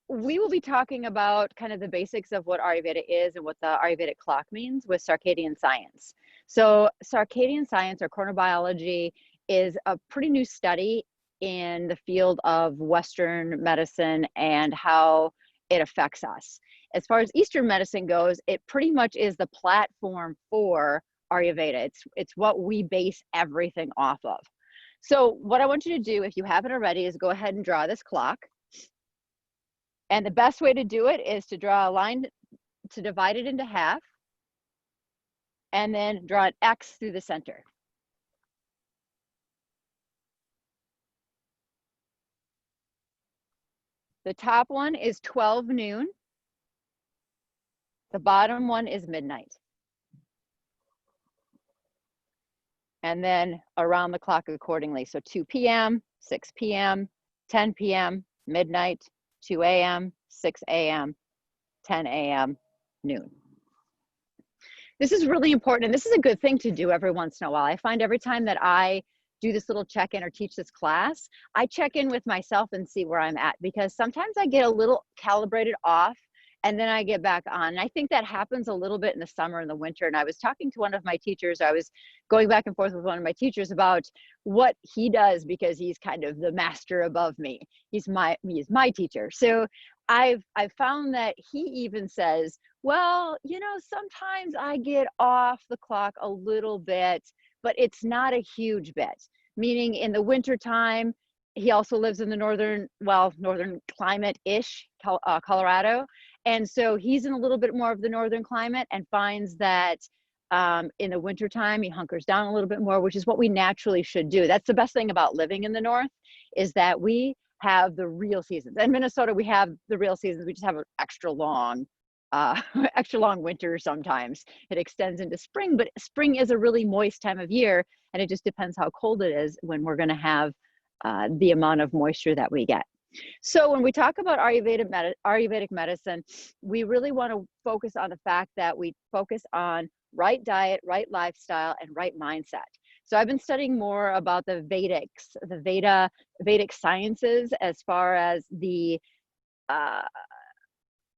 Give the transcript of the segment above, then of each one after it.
We will be talking about kind of the basics of what Ayurveda is and what the Ayurvedic clock means with circadian science. So circadian science or chronobiology is a pretty new study in the field of Western medicine and how it affects us. As far as Eastern medicine goes, it pretty much is the platform for Ayurveda. It's what we base everything off of. So what I want you to do, if you haven't already, is go ahead and draw this clock. And the best way to do it is to draw a line to divide it into half and then draw an X through the center. The top one is 12 noon. The bottom one is midnight. And then around the clock accordingly. So 2 p.m., 6 p.m., 10 p.m., midnight, 2 a.m., 6 a.m., 10 a.m., noon. This is really important, and this is a good thing to do every once in a while. I find every time that I do this little check-in or teach this class, I check in with myself and see where I'm at, because sometimes I get a little calibrated off and then I get back on. And I think that happens a little bit in the summer and the winter. And I was talking to one of my teachers. I was going back and forth with one of my teachers about what he does, because he's kind of the master above me. He's my teacher. So I've found that he even says, well, you know, sometimes I get off the clock a little bit, but it's not a huge bit. Meaning in the winter time, he also lives in the northern climate-ish, Colorado. And so he's in a little bit more of the northern climate and finds that in the wintertime, he hunkers down a little bit more, which is what we naturally should do. That's the best thing about living in the north, is that we have the real seasons. In Minnesota, we have the real seasons. We just have an extra long winter sometimes. It extends into spring, but spring is a really moist time of year, and it just depends how cold it is when we're going to have the amount of moisture that we get. So when we talk about Ayurvedic medicine, we really want to focus on the fact that we focus on right diet, right lifestyle, and right mindset. So I've been studying more about the Vedic sciences, as far as the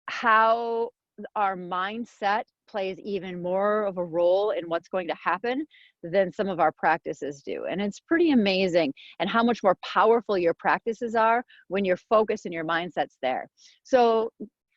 how our mindset plays even more of a role in what's going to happen than some of our practices do. And it's pretty amazing, and how much more powerful your practices are when your focus and your mindset's there. So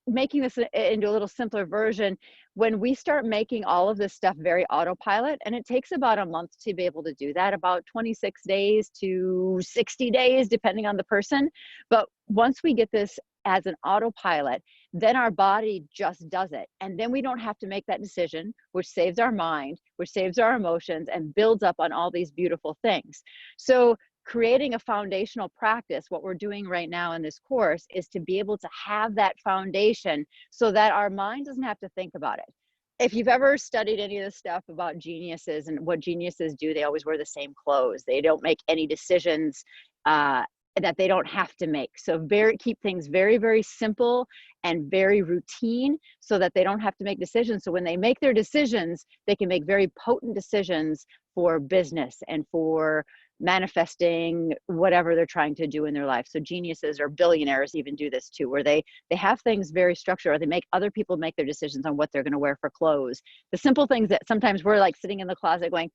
making this into a little simpler version, when we start making all of this stuff very autopilot, and it takes about a month to be able to do that, about 26 days to 60 days, depending on the person. But once we get this as an autopilot, then our body just does it. And then we don't have to make that decision, which saves our mind, which saves our emotions, and builds up on all these beautiful things. So creating a foundational practice, what we're doing right now in this course, is to be able to have that foundation so that our mind doesn't have to think about it. If you've ever studied any of this stuff about geniuses and what geniuses do, they always wear the same clothes. They don't make any decisions that they don't have to make. So keep things very, very simple and very routine, so that they don't have to make decisions. So when they make their decisions, they can make very potent decisions for business and for manifesting whatever they're trying to do in their life. So geniuses or billionaires even do this too, where they have things very structured, or they make other people make their decisions on what they're going to wear for clothes. The simple things that sometimes we're like sitting in the closet going,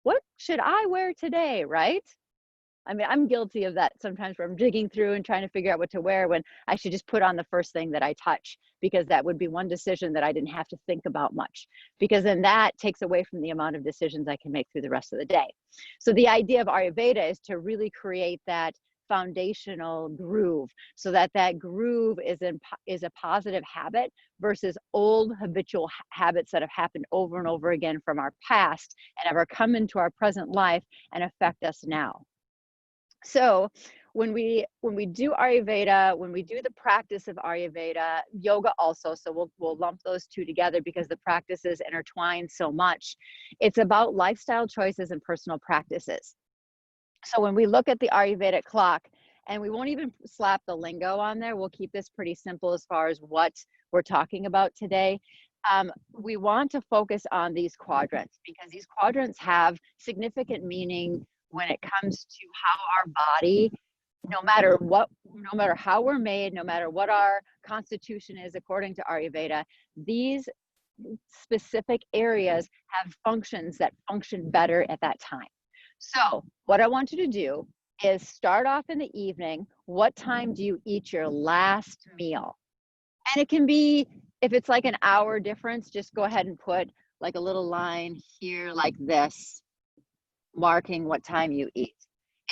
what should I wear today, right? I mean, I'm guilty of that sometimes, where I'm digging through and trying to figure out what to wear, when I should just put on the first thing that I touch, because that would be one decision that I didn't have to think about much, because then that takes away from the amount of decisions I can make through the rest of the day. So the idea of Ayurveda is to really create that foundational groove, so that groove is a positive habit versus old habitual habits that have happened over and over again from our past and ever come into our present life and affect us now. So when we do Ayurveda, when we do the practice of Ayurveda, yoga also, so we'll lump those two together because the practices intertwine so much. It's about lifestyle choices and personal practices. So when we look at the Ayurvedic clock, and we won't even slap the lingo on there, we'll keep this pretty simple as far as what we're talking about today. We want to focus on these quadrants, because these quadrants have significant meaning when it comes to how our body no matter what, no matter how we're made, no matter what our constitution is according to Ayurveda, these specific areas have functions that function better at that time. So, what I want you to do is start off in the evening. What time do you eat your last meal? And it can be, if it's like an hour difference, just go ahead and put like a little line here, like this, marking what time you eat.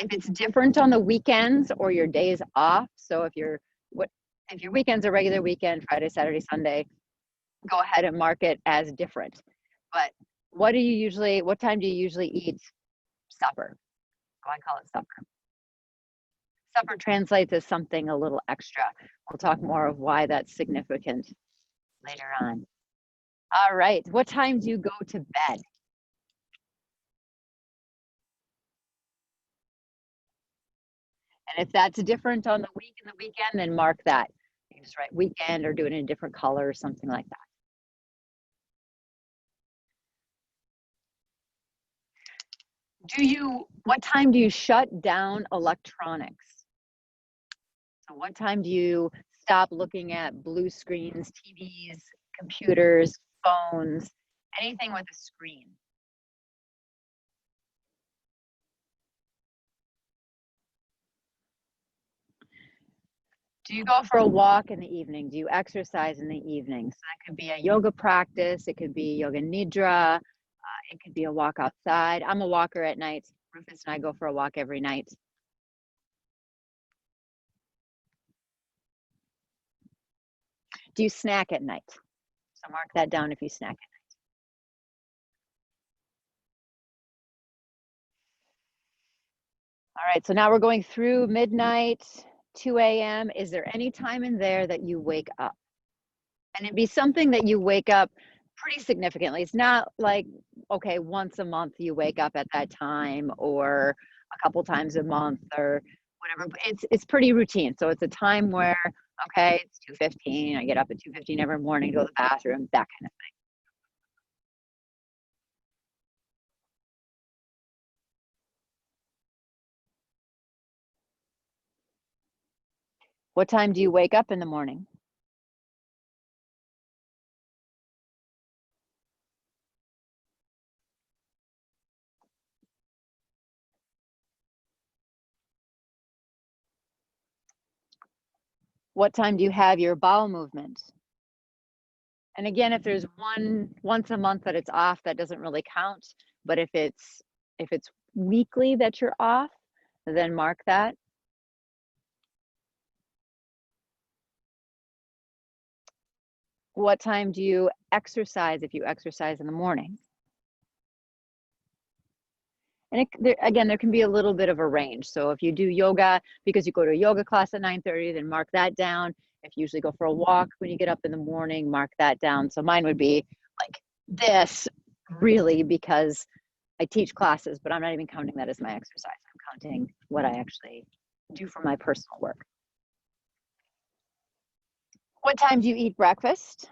If it's different on the weekends or your days off, so if your weekend's a regular weekend, Friday, Saturday, Sunday, go ahead and mark it as different. But what time do you usually eat supper? Oh, I call it supper. Supper translates as something a little extra. We'll talk more of why that's significant later on. All right, what time do you go to bed? And if that's different on the week and the weekend, then mark that. You can just write weekend or do it in a different color or something like that. What time do you shut down electronics? So what time do you stop looking at blue screens, TVs, computers, phones, anything with a screen? Do you go for a walk in the evening? Do you exercise in the evening? So that could be a yoga practice. It could be yoga nidra. It could be a walk outside. I'm a walker at night. Rufus and I go for a walk every night. Do you snack at night? So mark that down if you snack at night. All right, so now we're going through midnight, 2 a.m. Is there any time in there that you wake up? And it'd be something that you wake up pretty significantly. It's not like, okay, once a month you wake up at that time or a couple times a month or whatever. But it's pretty routine. So it's a time where, okay, it's 2:15. I get up at 2:15 every morning, go to the bathroom, that kind of thing. What time do you wake up in the morning? What time do you have your bowel movement? And again, if there's once a month that it's off, that doesn't really count. But if it's weekly that you're off, then mark that. What time do you exercise if you exercise in the morning? And again, there can be a little bit of a range. So if you do yoga because you go to a yoga class at 9:30, then mark that down. If you usually go for a walk when you get up in the morning, mark that down. So mine would be like this, really, because I teach classes, but I'm not even counting that as my exercise. I'm counting what I actually do for my personal work. What time do you eat breakfast?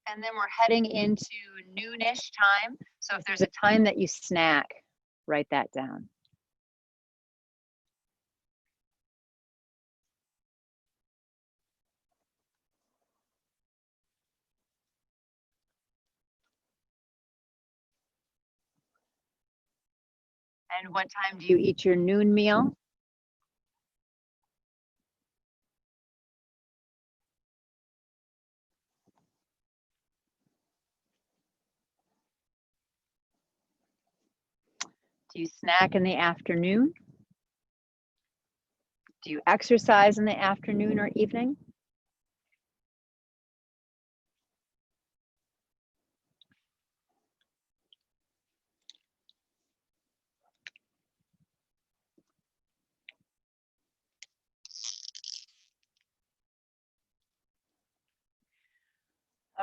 And then we're heading into noonish time. So if there's a time that you snack, write that down. And what time do you eat your noon meal? Do you snack in the afternoon? Do you exercise in the afternoon or evening?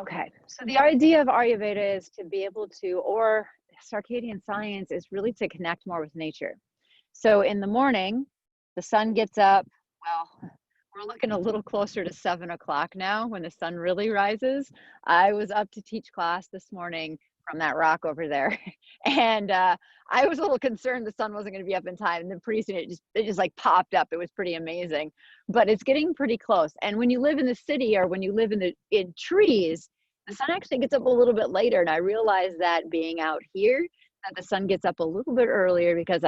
Okay, so the idea of Ayurveda is to be able to, or circadian science is really to connect more with nature. So in the morning, the sun gets up. Well, we're looking a little closer to 7 o'clock now when the sun really rises. I was up to teach class this morning from that rock over there. And I was a little concerned the sun wasn't going to be up in time. And then pretty soon it just like popped up. It was pretty amazing. But it's getting pretty close. And when you live in the city or when you live in trees, the sun actually gets up a little bit later. And I realized that being out here, that the sun gets up a little bit earlier because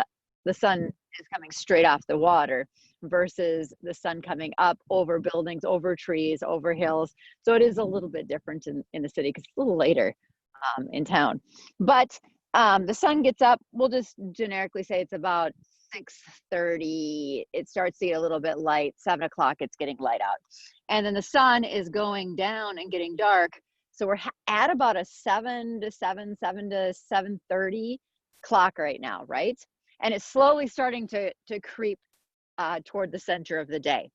the sun is coming straight off the water versus the sun coming up over buildings, over trees, over hills. So it is a little bit different in the city because it's a little later in town. But the sun gets up, we'll just generically say it's about 6:30. It starts to get a little bit light. 7 o'clock, it's getting light out. And then the sun is going down and getting dark. So we're at about a 7 to 7:30 clock right now, right? And it's slowly starting to creep toward the center of the day.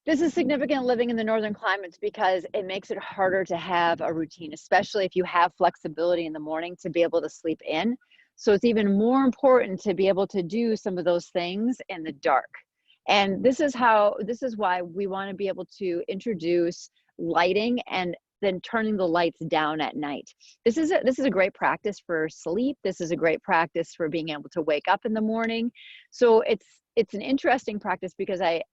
This is significant living in the northern climates because it makes it harder to have a routine, especially if you have flexibility in the morning to be able to sleep in. So it's even more important to be able to do some of those things in the dark. And this is why we want to be able to introduce lighting and then turning the lights down at night. This is a great practice for sleep. This is a great practice for being able to wake up in the morning. So it's an interesting practice because I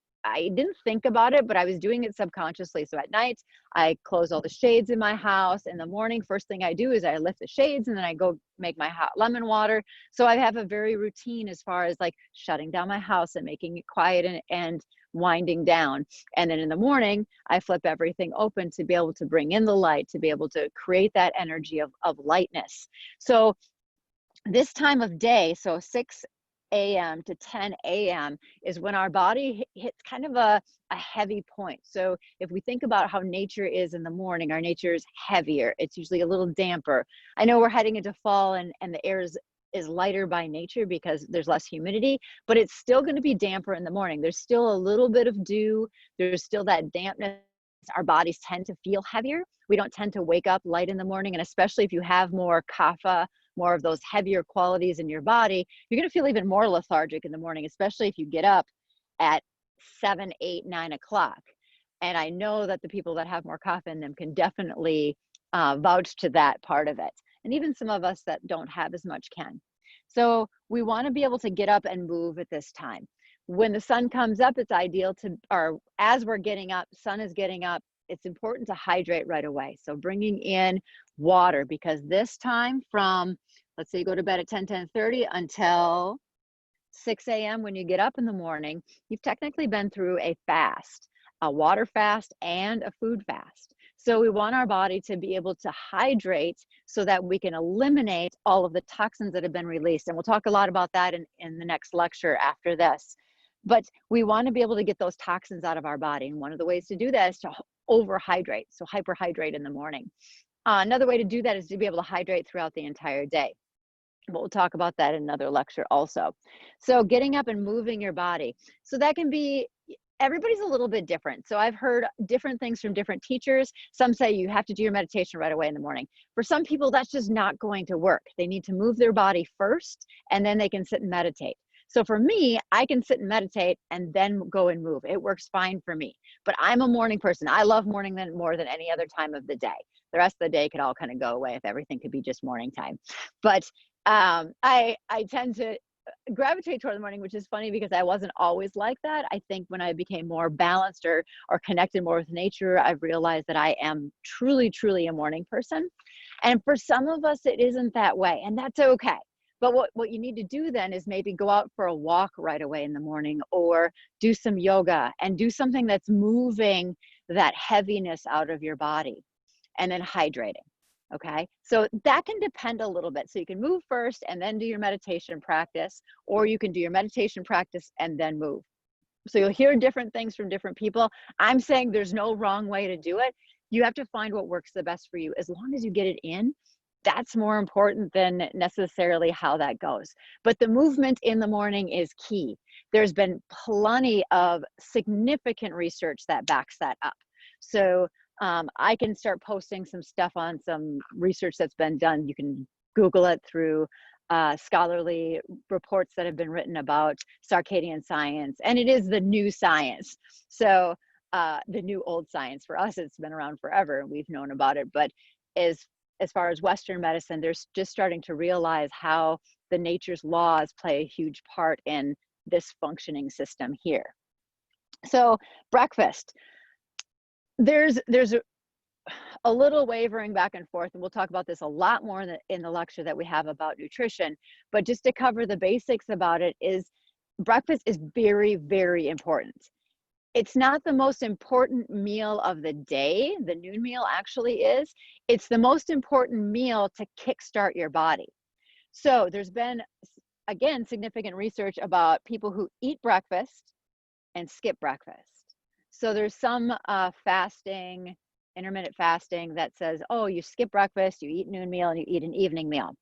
didn't think about it, but I was doing it subconsciously. So at night, I close all the shades in my house. In the morning, first thing I do is I lift the shades and then I go make my hot lemon water. So I have a very routine as far as like shutting down my house and making it quiet and winding down. And then in the morning, I flip everything open to be able to bring in the light, to be able to create that energy of lightness. So this time of day, so 6 a.m. to 10 a.m. is when our body hits kind of a heavy point. So if we think about how nature is in the morning, our nature is heavier. It's usually a little damper. I know we're heading into fall and the air is lighter by nature because there's less humidity, but it's still going to be damper in the morning. There's still a little bit of dew. There's still that dampness. Our bodies tend to feel heavier. We don't tend to wake up light in the morning. And especially if you have more kapha, more of those heavier qualities in your body, you're going to feel even more lethargic in the morning, especially if you get up at 7, 8, 9 o'clock. And I know that the people that have more kapha in them can definitely vouch to that part of it. And even some of us that don't have as much can. So we want to be able to get up and move at this time. When the sun comes up, it's ideal or as we're getting up, sun is getting up, it's important to hydrate right away. So bringing in water, because this time from, let's say you go to bed at 10:30 until 6 a.m. when you get up in the morning, you've technically been through a fast, a water fast and a food fast. So we want our body to be able to hydrate so that we can eliminate all of the toxins that have been released. And we'll talk a lot about that in the next lecture after this. But we want to be able to get those toxins out of our body. And one of the ways to do that is to overhydrate, so hyperhydrate in the morning. Another way to do that is to be able to hydrate throughout the entire day. But we'll talk about that in another lecture also. So getting up and moving your body. So that can be, everybody's a little bit different. So I've heard different things from different teachers. Some say you have to do your meditation right away in the morning. For some people, that's just not going to work. They need to move their body first, and then they can sit and meditate. So for me, I can sit and meditate and then go and move. It works fine for me. But I'm a morning person. I love morning more than any other time of the day. The rest of the day could all kind of go away if everything could be just morning time. But I tend to gravitate toward the morning, which is funny because I wasn't always like that. I think when I became more balanced or connected more with nature, I've realized that I am truly, truly a morning person. And for some of us, it isn't that way, and that's okay. But what you need to do then is maybe go out for a walk right away in the morning, or do some yoga and do something that's moving that heaviness out of your body, and then hydrating. Okay, so that can depend a little bit. So you can move first and then do your meditation practice, or you can do your meditation practice and then move. So you'll hear different things from different people. I'm saying there's no wrong way to do it. You have to find what works the best for you. As long as you get it in, that's more important than necessarily how that goes. But the movement in the morning is key. There's been plenty of significant research that backs that up. So I can start posting some stuff on some research that's been done. You can Google it through scholarly reports that have been written about circadian science, and it is the new science. So the new old science for us, it's been around forever and we've known about it. But as far as Western medicine, they're just starting to realize how the nature's laws play a huge part in this functioning system here. So breakfast, there's a little wavering back and forth, and we'll talk about this a lot more in the lecture that we have about nutrition. But just to cover the basics about it, is breakfast is very, very important. It's not the most important meal of the day. The noon meal actually is. It's the most important meal to kickstart your body. So there's been, again, significant research about people who eat breakfast and skip breakfast. So there's some fasting, intermittent fasting, that says, oh, you skip breakfast, you eat noon meal, and you eat an evening meal.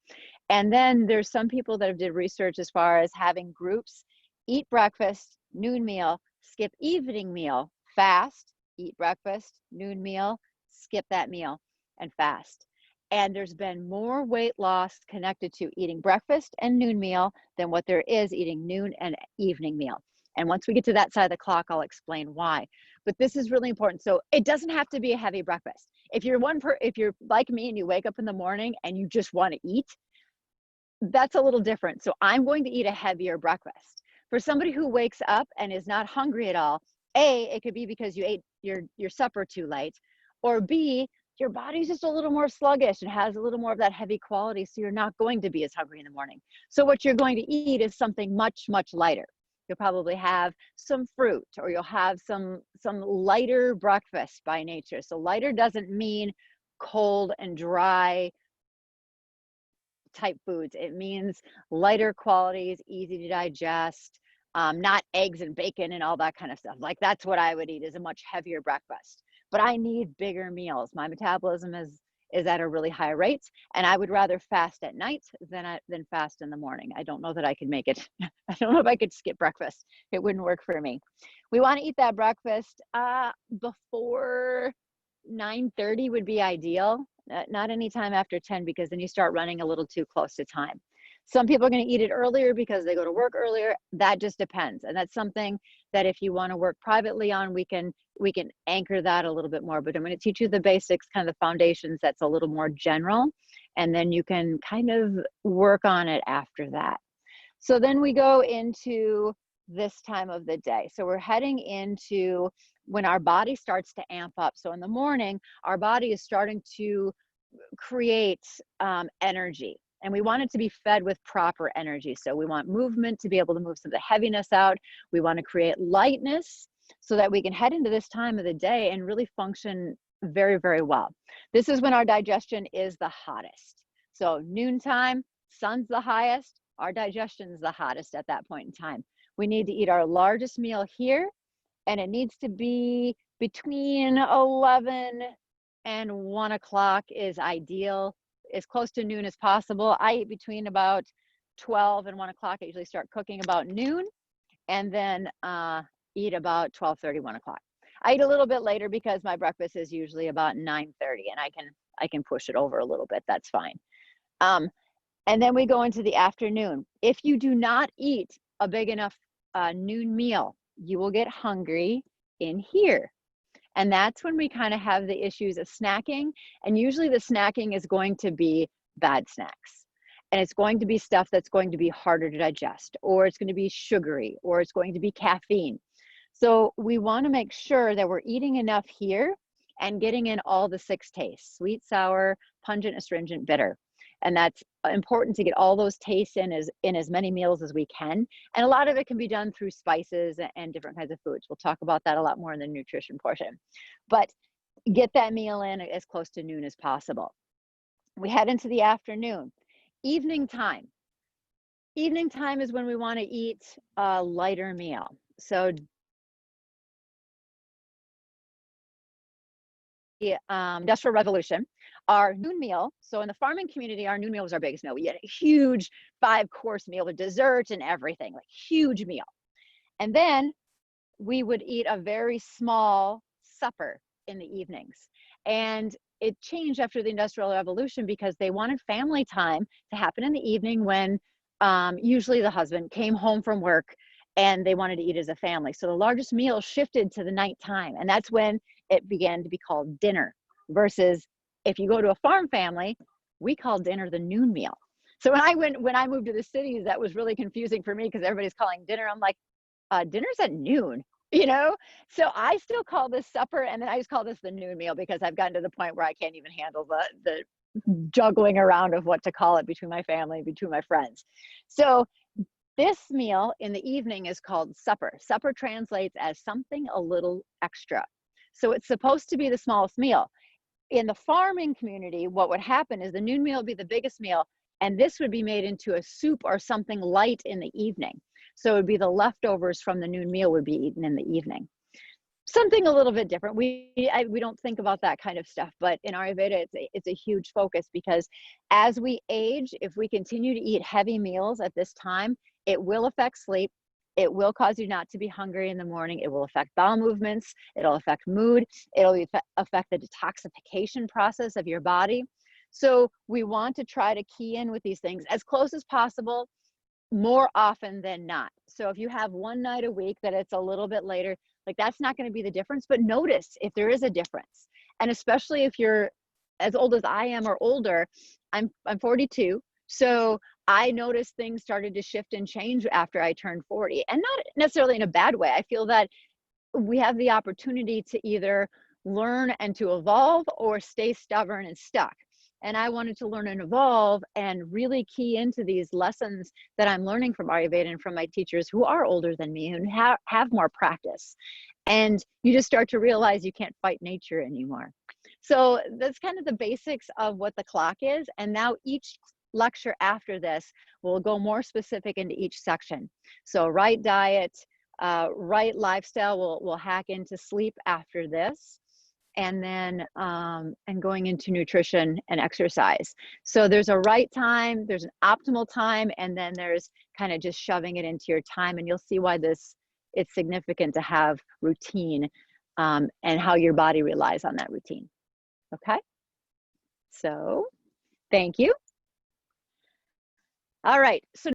And then there's some people that have did research as far as having groups eat breakfast, noon meal, skip evening meal, fast, eat breakfast, noon meal, skip that meal, and fast. And there's been more weight loss connected to eating breakfast and noon meal than what there is eating noon and evening meal. And once we get to that side of the clock, I'll explain why. But this is really important. So it doesn't have to be a heavy breakfast. If you're like me and you wake up in the morning and you just want to eat, that's a little different. So I'm going to eat a heavier breakfast. For somebody who wakes up and is not hungry at all, A, it could be because you ate your supper too late, or B, your body's just a little more sluggish and has a little more of that heavy quality, so you're not going to be as hungry in the morning. So what you're going to eat is something much, much lighter. You'll probably have some fruit, or you'll have some lighter breakfast by nature. So lighter doesn't mean cold and dry type foods. It means lighter qualities, easy to digest, not eggs and bacon and all that kind of stuff. Like, that's what I would eat, is a much heavier breakfast. But I need bigger meals. My metabolism is at a really high rate, and I would rather fast at night than fast in the morning. I don't know that I could make it. I don't know if I could skip breakfast. It wouldn't work for me. We want to eat that breakfast before 9:30 would be ideal. Not any time after 10, because then you start running a little too close to time. Some people are going to eat it earlier because they go to work earlier. That just depends. And that's something that if you want to work privately on, we can anchor that a little bit more. But I'm going to teach you the basics, kind of the foundations, that's a little more general. And then you can kind of work on it after that. So then we go into this time of the day. So we're heading into when our body starts to amp up. So in the morning, our body is starting to create energy, and we want it to be fed with proper energy. So we want movement to be able to move some of the heaviness out. We want to create lightness so that we can head into this time of the day and really function very, very well. This is when our digestion is the hottest. So noontime, sun's the highest, our digestion is the hottest at that point in time. We need to eat our largest meal here, and it needs to be between 11 and 1 o'clock is ideal, as close to noon as possible. I eat between about 12 and 1 o'clock. I usually start cooking about noon, and then eat about 12:30, 1 o'clock. I eat a little bit later because my breakfast is usually about 9:30, and I can push it over a little bit. That's fine. And then we go into the afternoon. If you do not eat a big enough noon meal, you will get hungry in here. And that's when we kind of have the issues of snacking. And usually the snacking is going to be bad snacks. And it's going to be stuff that's going to be harder to digest, or it's going to be sugary, or it's going to be caffeine. So we want to make sure that we're eating enough here and getting in all the 6 tastes: sweet, sour, pungent, astringent, bitter. And that's important to get all those tastes in as many meals as we can. And a lot of it can be done through spices and different kinds of foods. We'll talk about that a lot more in the nutrition portion. But get that meal in as close to noon as possible. We head into the afternoon. Evening time. Evening time is when we want to eat a lighter meal. So the Industrial Revolution, our noon meal. So in the farming community, our noon meal was our biggest meal. We had a huge 5-course meal with dessert and everything, like huge meal. And then we would eat a very small supper in the evenings. And it changed after the Industrial Revolution because they wanted family time to happen in the evening when usually the husband came home from work and they wanted to eat as a family. So the largest meal shifted to the nighttime, and that's when it began to be called dinner. Versus if you go to a farm family, we call dinner the noon meal. So when I moved to the cities, that was really confusing for me because everybody's calling dinner. I'm like, dinner's at noon, you know? So I still call this supper, and then I just call this the noon meal because I've gotten to the point where I can't even handle the juggling around of what to call it between my family, between my friends. So this meal in the evening is called supper. Supper translates as something a little extra. So it's supposed to be the smallest meal. In the farming community, what would happen is the noon meal would be the biggest meal, and this would be made into a soup or something light in the evening. So it would be the leftovers from the noon meal would be eaten in the evening. Something a little bit different. We don't think about that kind of stuff, but in Ayurveda, it's a huge focus because as we age, if we continue to eat heavy meals at this time, it will affect sleep. It will cause you not to be hungry in the morning. It will affect bowel movements. It'll affect mood. It'll affect the detoxification process of your body. So we want to try to key in with these things as close as possible, more often than not. So if you have one night a week that it's a little bit later, like that's not going to be the difference, but notice if there is a difference. And especially if you're as old as I am or older, I'm 42. So I noticed things started to shift and change after I turned 40, and not necessarily in a bad way. I feel that we have the opportunity to either learn and to evolve or stay stubborn and stuck. And I wanted to learn and evolve and really key into these lessons that I'm learning from Ayurveda and from my teachers who are older than me and have more practice. And you just start to realize you can't fight nature anymore. So that's kind of the basics of what the clock is. And now each lecture after this will go more specific into each section. So right diet, right lifestyle, we'll hack into sleep after this, and then and going into nutrition and exercise. So there's a right time, there's an optimal time, and then there's kind of just shoving it into your time. And you'll see why it's significant to have routine and how your body relies on that routine. Okay, so thank you. All right, so